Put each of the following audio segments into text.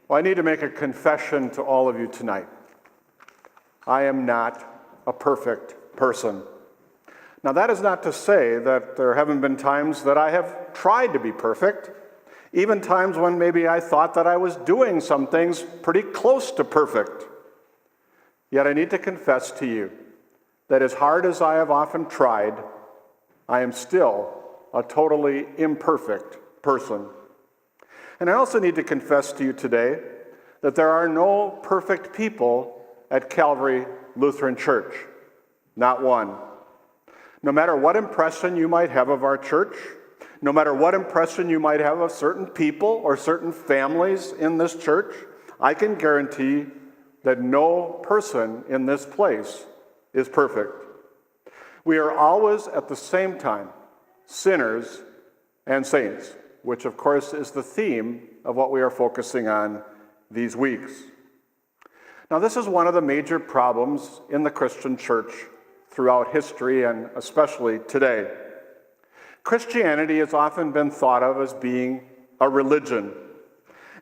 Well, I need to make a confession to all of you tonight. I am not a perfect person. Now, that is not to say that there haven't been times that I have tried to be perfect, even times when maybe I thought that I was doing some things pretty close to perfect. Yet I need to confess to you that as hard as I have often tried, I am still a totally imperfect person. And I also need to confess to you today that there are no perfect people at Calvary Lutheran Church. Not one. No matter what impression you might have of our church, no matter what impression you might have of certain people or certain families in this church, I can guarantee that no person in this place is perfect. We are always at the same time sinners and saints, which of course is the theme of what we are focusing on these weeks. Now, this is one of the major problems in the Christian church throughout history and especially today. Christianity has often been thought of as being a religion.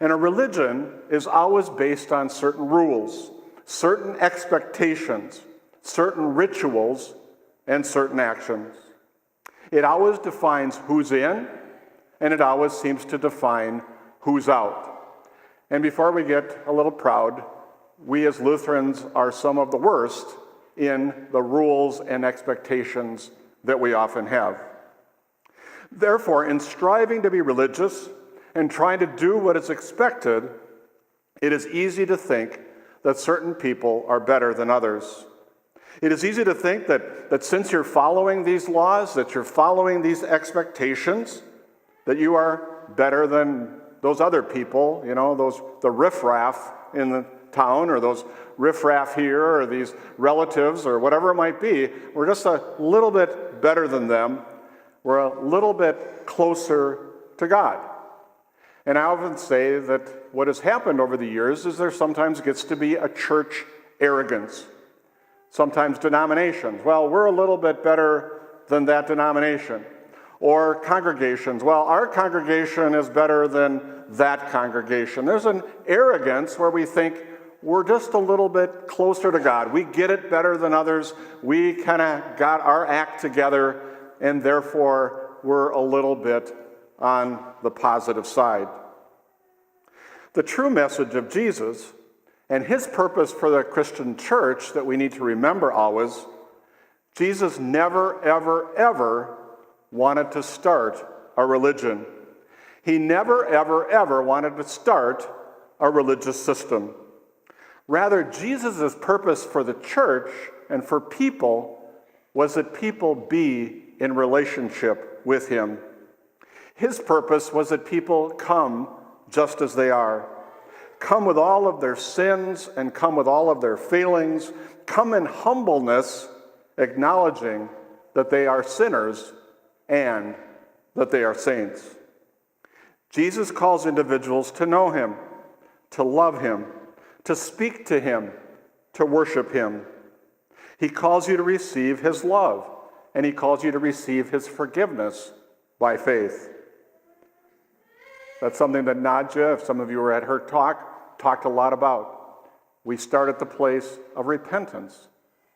And a religion is always based on certain rules, certain expectations, certain rituals, and certain actions. It always defines who's in, and it always seems to define who's out. And before we get a little proud, we as Lutherans are some of the worst in the rules and expectations that we often have. Therefore, in striving to be religious and trying to do what is expected, it is easy to think that certain people are better than others. It is easy to think that since you're following these laws, that you're following these expectations, that you are better than those other people, the riffraff in the town, or those riffraff here, or these relatives, or whatever it might be. We're just a little bit better than them. We're a little bit closer to God. And I often say that what has happened over the years is there sometimes gets to be a church arrogance. Sometimes denominations, well, we're a little bit better than that denomination. Or congregations, well, our congregation is better than that congregation. There's an arrogance where we think we're just a little bit closer to God. We get it better than others. We kind of got our act together, and therefore we're a little bit on the positive side. The true message of Jesus and his purpose for the Christian church that we need to remember always, Jesus never, ever, ever wanted to start a religion. He never, ever, ever wanted to start a religious system. Rather, Jesus' purpose for the church and for people was that people be in relationship with him. His purpose was that people come just as they are. Come with all of their sins and come with all of their failings. Come in humbleness, acknowledging that they are sinners and that they are saints. Jesus calls individuals to know him, to love him, to speak to him, to worship him. He calls you to receive his love, and he calls you to receive his forgiveness by faith. That's something that Nadja, if some of you were at her talk, talked a lot about. We start at the place of repentance.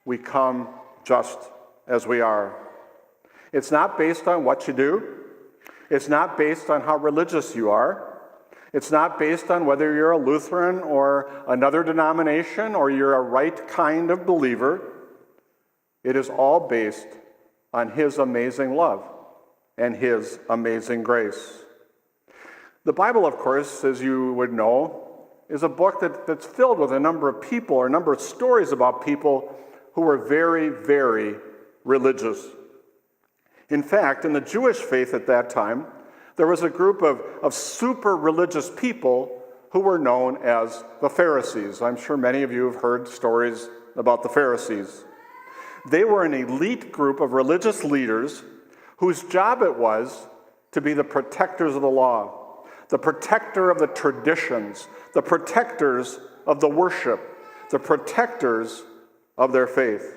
We come just as we are. It's not based on what you do. It's not based on how religious you are. It's not based on whether you're a Lutheran or another denomination or you're a right kind of believer. It is all based on his amazing love and his amazing grace. The Bible, of course, as you would know, is a book that's filled with a number of people or a number of stories about people who were very, very religious. In fact, in the Jewish faith at that time, there was a group of super religious people who were known as the Pharisees. I'm sure many of you have heard stories about the Pharisees. They were an elite group of religious leaders whose job it was to be the protectors of the law, the protector of the traditions, the protectors of the worship, the protectors of their faith.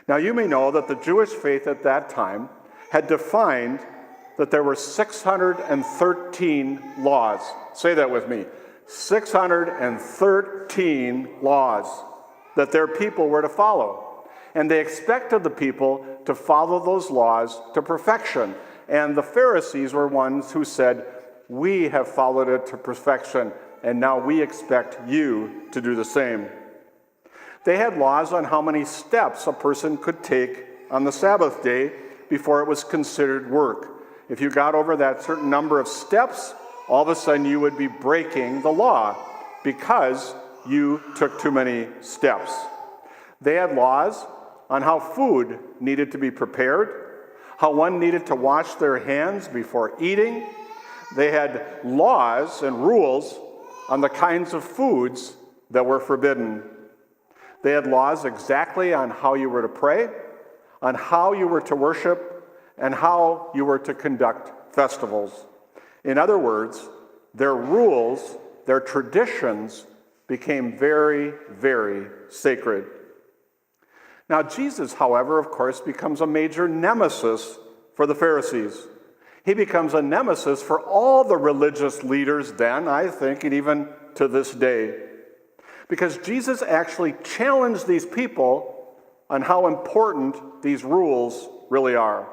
Now, you may know that the Jewish faith at that time had defined that there were 613 laws. Say that with me. 613 laws that their people were to follow. And they expected the people to follow those laws to perfection. And the Pharisees were ones who said, we have followed it to perfection, and now we expect you to do the same. They had laws on how many steps a person could take on the Sabbath day before it was considered work. If you got over that certain number of steps, all of a sudden you would be breaking the law because you took too many steps. They had laws on how food needed to be prepared, how one needed to wash their hands before eating. They had laws and rules on the kinds of foods that were forbidden. They had laws exactly on how you were to pray, on how you were to worship, and how you were to conduct festivals. In other words, their rules, their traditions became very, very sacred. Now, Jesus, however, of course, becomes a major nemesis for the Pharisees. He becomes a nemesis for all the religious leaders then, I think, and even to this day. Because Jesus actually challenged these people on how important these rules really are.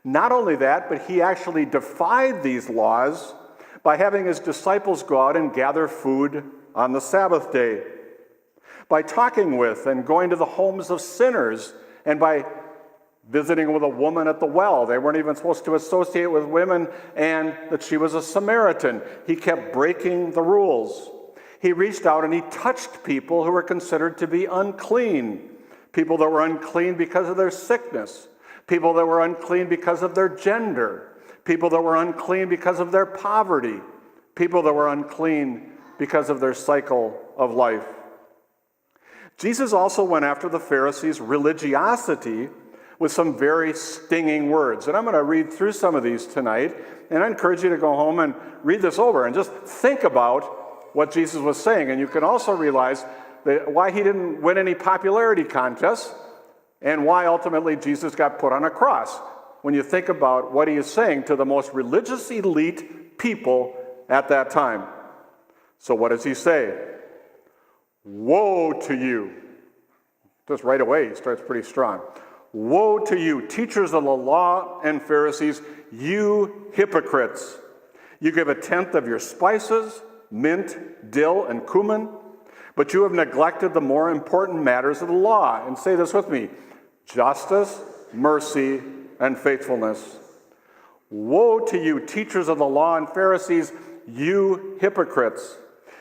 Not only that, but he actually defied these laws by having his disciples go out and gather food on the Sabbath day, by talking with and going to the homes of sinners, and by visiting with a woman at the well. They weren't even supposed to associate with women, and that she was a Samaritan. He kept breaking the rules. He reached out and he touched people who were considered to be unclean, people that were unclean because of their sickness, people that were unclean because of their gender, people that were unclean because of their poverty, people that were unclean because of their cycle of life. Jesus also went after the Pharisees' religiosity with some very stinging words. And I'm going to read through some of these tonight, and I encourage you to go home and read this over and just think about what Jesus was saying. And you can also realize that why he didn't win any popularity contests and why ultimately Jesus got put on a cross when you think about what he is saying to the most religious elite people at that time. So what does he say? Woe to you. Just right away, he starts pretty strong. Woe to you, teachers of the law and Pharisees, you hypocrites! You give a tenth of your spices, mint, dill, and cumin, but you have neglected the more important matters of the law. And say this with me: justice, mercy, and faithfulness. Woe to you, teachers of the law and Pharisees, you hypocrites!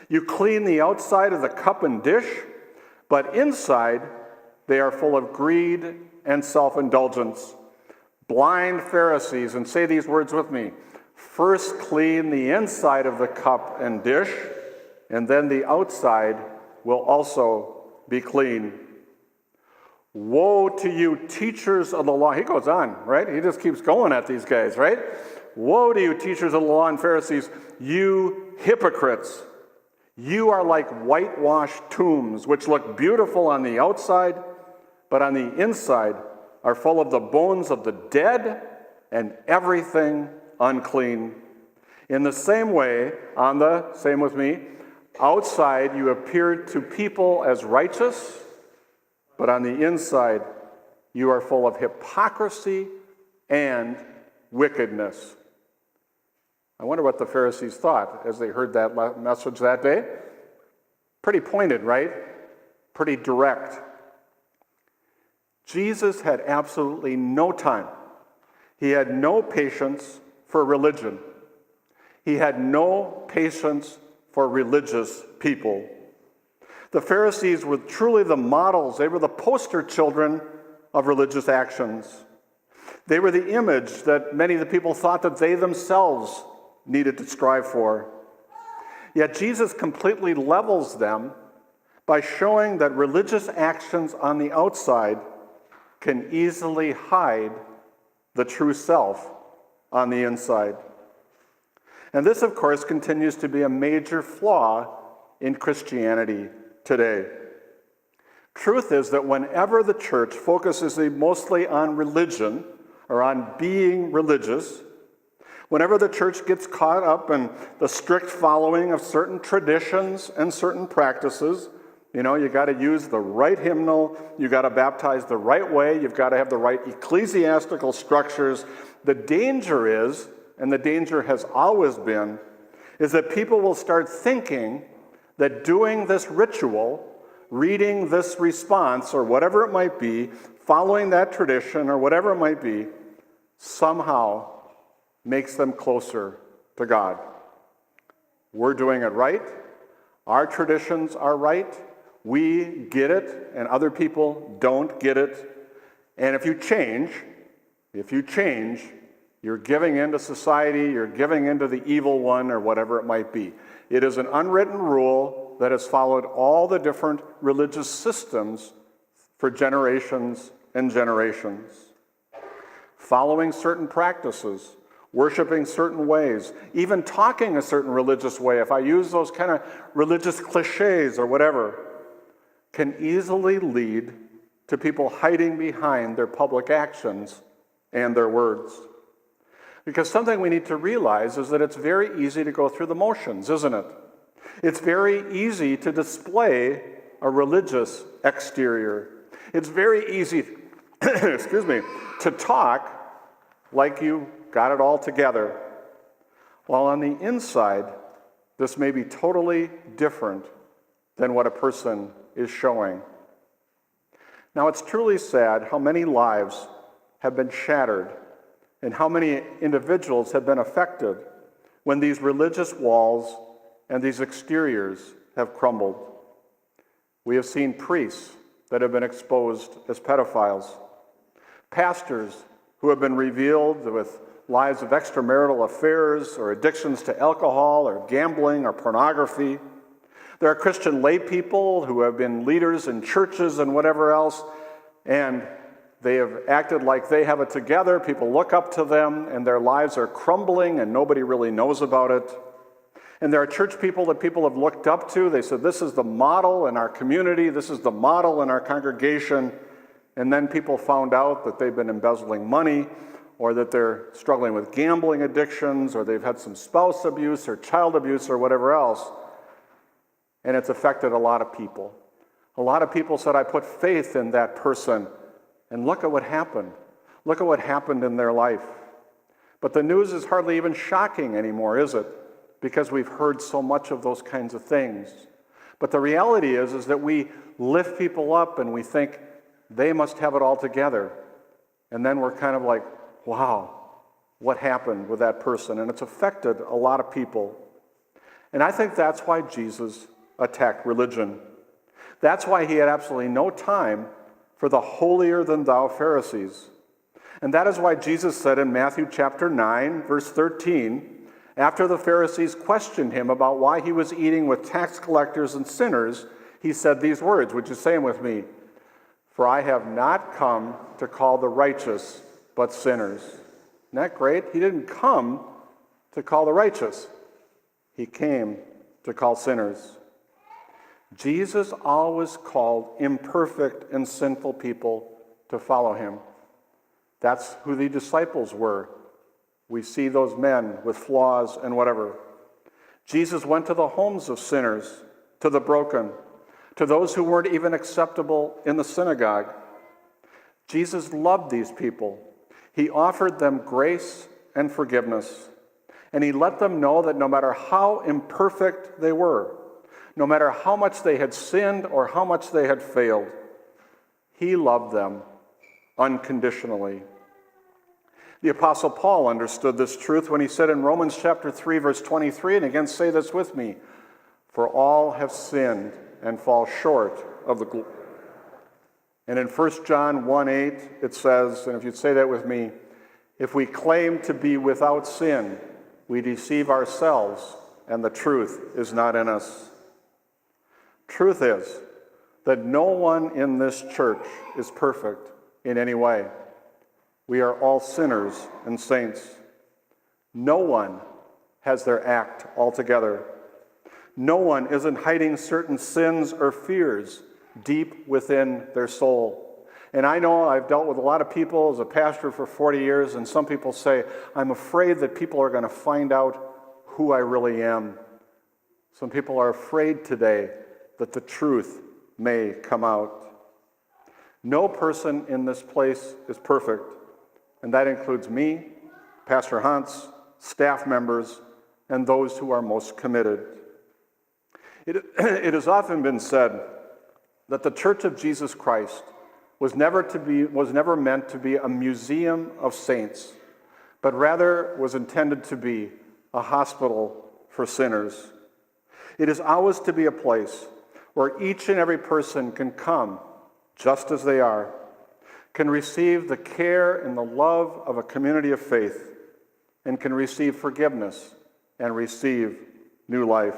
You clean the outside of the cup and dish, but inside they are full of greed and self-indulgence. Blind Pharisees, and say these words with me: first clean the inside of the cup and dish, and then the outside will also be clean. Woe to you, teachers of the law. He goes on, right? He just keeps going at these guys, right? Woe to you, teachers of the law and Pharisees, you hypocrites! You are like whitewashed tombs, which look beautiful on the outside, but on the inside are full of the bones of the dead and everything unclean. In the same way, same with me, outside you appear to people as righteous, but on the inside you are full of hypocrisy and wickedness. I wonder what the Pharisees thought as they heard that message that day. Pretty pointed, right? Pretty direct. Jesus had absolutely no time. He had no patience for religion. He had no patience for religious people. The Pharisees were truly the models. They were the poster children of religious actions. They were the image that many of the people thought that they themselves needed to strive for. Yet Jesus completely levels them by showing that religious actions on the outside can easily hide the true self on the inside. And this, of course, continues to be a major flaw in Christianity today. Truth is that whenever the church focuses mostly on religion or on being religious, Whenever the church gets caught up in the strict following of certain traditions and certain practices, you got to use the right hymnal, you got to baptize the right way, you've got to have the right ecclesiastical structures. The danger is, and the danger has always been, is that people will start thinking that doing this ritual, reading this response, or whatever it might be, following that tradition, or whatever it might be, somehow makes them closer to God. We're doing it right. Our traditions are right. We get it, and other people don't get it. And if you change, you're giving into society, you're giving into the evil one, or whatever it might be. It is an unwritten rule that has followed all the different religious systems for generations and generations. Following certain practices, worshiping certain ways, even talking a certain religious way, if I use those kind of religious cliches or whatever, can easily lead to people hiding behind their public actions and their words. Because something we need to realize is that it's very easy to go through the motions, isn't it? It's very easy to display a religious exterior. It's very easy, to talk like you got it all together, while on the inside, this may be totally different than what a person is showing. Now, it's truly sad how many lives have been shattered and how many individuals have been affected when these religious walls and these exteriors have crumbled. We have seen priests that have been exposed as pedophiles, pastors who have been revealed with lives of extramarital affairs or addictions to alcohol or gambling or pornography. There are Christian lay people who have been leaders in churches and whatever else, and they have acted like they have it together. People look up to them, and their lives are crumbling, and nobody really knows about it. And there are church people that people have looked up to. They said, this is the model in our community, this is the model in our congregation. And then people found out that they've been embezzling money, or that they're struggling with gambling addictions, or they've had some spouse abuse or child abuse or whatever else. And it's affected a lot of people. A lot of people said, I put faith in that person, and look at what happened. Look at what happened in their life. But the news is hardly even shocking anymore, is it? Because we've heard so much of those kinds of things. But the reality is that we lift people up and we think they must have it all together. And then we're kind of like, wow, what happened with that person? And it's affected a lot of people. And I think that's why Jesus attacked religion. That's why he had absolutely no time for the holier-than-thou Pharisees. And that is why Jesus said in Matthew chapter 9, verse 13, after the Pharisees questioned him about why he was eating with tax collectors and sinners, he said these words. Would you say them with me? For I have not come to call the righteous, but sinners. Isn't that great? He didn't come to call the righteous. He came to call sinners. Jesus always called imperfect and sinful people to follow him. That's who the disciples were. We see those men with flaws and whatever. Jesus went to the homes of sinners, to the broken, to those who weren't even acceptable in the synagogue. Jesus loved these people. He offered them grace and forgiveness. And he let them know that no matter how imperfect they were, no matter how much they had sinned or how much they had failed, he loved them unconditionally. The Apostle Paul understood this truth when he said in Romans chapter 3, verse 23, and again say this with me, for all have sinned and fall short of the glory. And in 1 John 1:8, it says, and if you'd say that with me, if we claim to be without sin, we deceive ourselves, and the truth is not in us. Truth is that no one in this church is perfect in any way. We are all sinners and saints. No one has their act all together. No one isn't hiding certain sins or fears deep within their soul. And I know I've dealt with a lot of people as a pastor for 40 years, and some people say, I'm afraid that people are going to find out who I really am. Some people are afraid today that the truth may come out. No person in this place is perfect, and that includes me, Pastor Hans, staff members, and those who are most committed. It has often been said that the Church of Jesus Christ was never meant to be a museum of saints, but rather was intended to be a hospital for sinners. It is always to be a place where each and every person can come just as they are, can receive the care and the love of a community of faith, and can receive forgiveness and receive new life.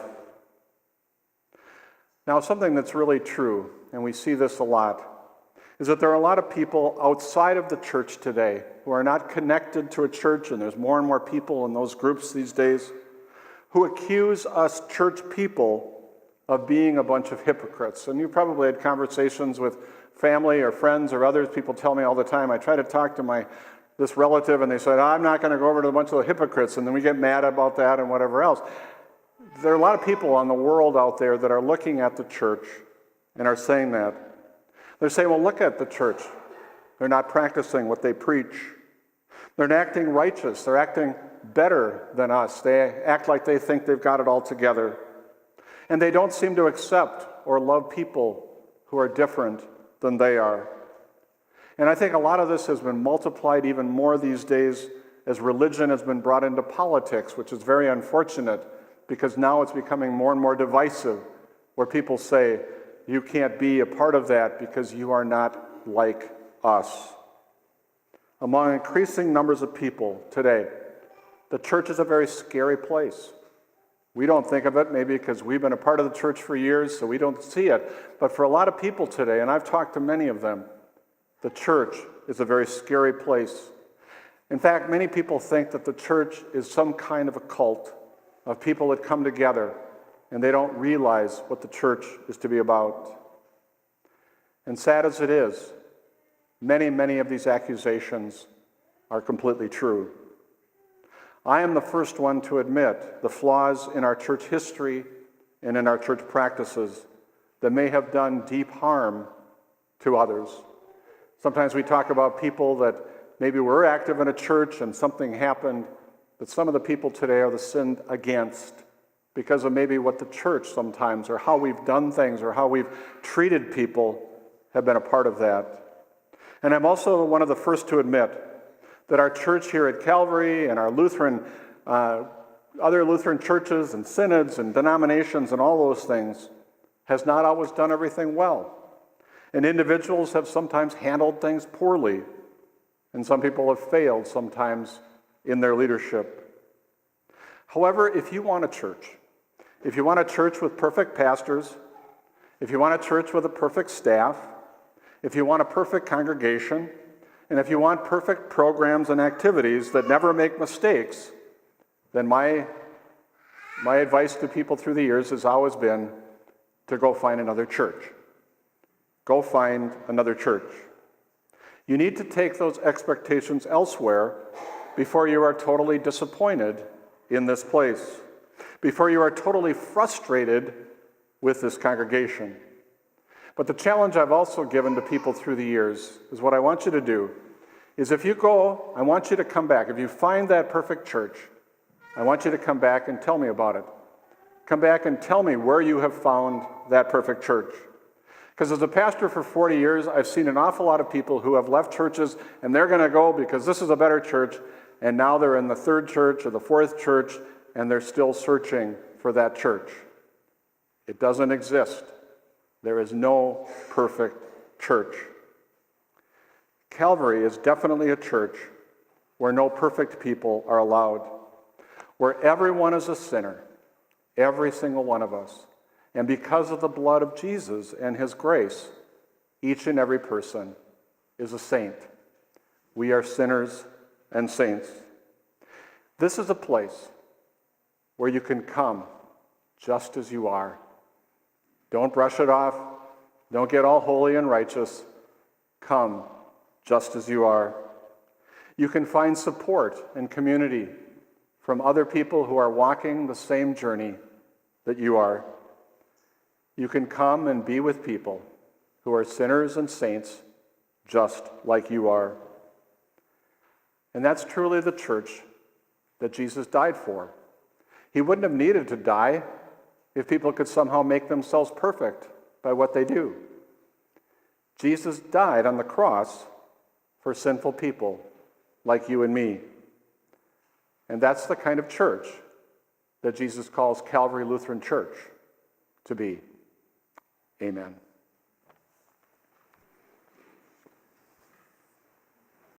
Now, something that's really true, and we see this a lot, is that there are a lot of people outside of the church today who are not connected to a church, and there's more and more people in those groups these days, who accuse us church people of being a bunch of hypocrites. And you probably had conversations with family or friends or others. People tell me all the time, I try to talk to this relative, and they said, I'm not going to go over to a bunch of hypocrites, and then we get mad about that and whatever else. There are a lot of people on the world out there that are looking at the church and are saying that. They're saying, well, look at the church. They're not practicing what they preach. They're not acting righteous. They're acting better than us. They act like they think they've got it all together. And they don't seem to accept or love people who are different than they are. And I think a lot of this has been multiplied even more these days as religion has been brought into politics, which is very unfortunate because now it's becoming more and more divisive, where people say, you can't be a part of that because you are not like us. Among increasing numbers of people today, the church is a very scary place. We don't think of it maybe because we've been a part of the church for years, so we don't see it. But for a lot of people today, and I've talked to many of them, the church is a very scary place. In fact, many people think that the church is some kind of a cult of people that come together and they don't realize what the church is to be about. And sad as it is, many of these accusations are completely true. I am the first one to admit the flaws in our church history and in our church practices that may have done deep harm to others. Sometimes we talk about people that maybe were active in a church and something happened, but some of the people today are the sinned against because of maybe what the church sometimes, or how we've done things, or how we've treated people have been a part of that. And I'm also one of the first to admit that our church here at Calvary and our Lutheran, other Lutheran churches and synods and denominations and all those things has not always done everything well. And individuals have sometimes handled things poorly, and some people have failed sometimes in their leadership. However, if you want a church with perfect pastors, if you want a church with a perfect staff, if you want a perfect congregation, and if you want perfect programs and activities that never make mistakes, then my advice to people through the years has always been to go find another church. Go find another church. You need to take those expectations elsewhere before you are totally disappointed in this place, before you are totally frustrated with this congregation. But the challenge I've also given to people through the years is what I want you to do is if you go, I want you to come back. If you find that perfect church, I want you to come back and tell me about it. Come back and tell me where you have found that perfect church. Because as a pastor for 40 years, I've seen an awful lot of people who have left churches and they're going to go because this is a better church, and now they're in the third church or the fourth church and they're still searching for that church. It doesn't exist. There is no perfect church. Calvary is definitely a church where no perfect people are allowed, where everyone is a sinner, every single one of us. And because of the blood of Jesus and his grace, each and every person is a saint. We are sinners and saints. This is a place where you can come just as you are. Don't brush it off. Don't get all holy and righteous. Come just as you are. You can find support and community from other people who are walking the same journey that you are. You can come and be with people who are sinners and saints just like you are. And that's truly the church that Jesus died for. He wouldn't have needed to die if people could somehow make themselves perfect by what they do. Jesus died on the cross for sinful people like you and me. And that's the kind of church that Jesus calls Calvary Lutheran Church to be. Amen.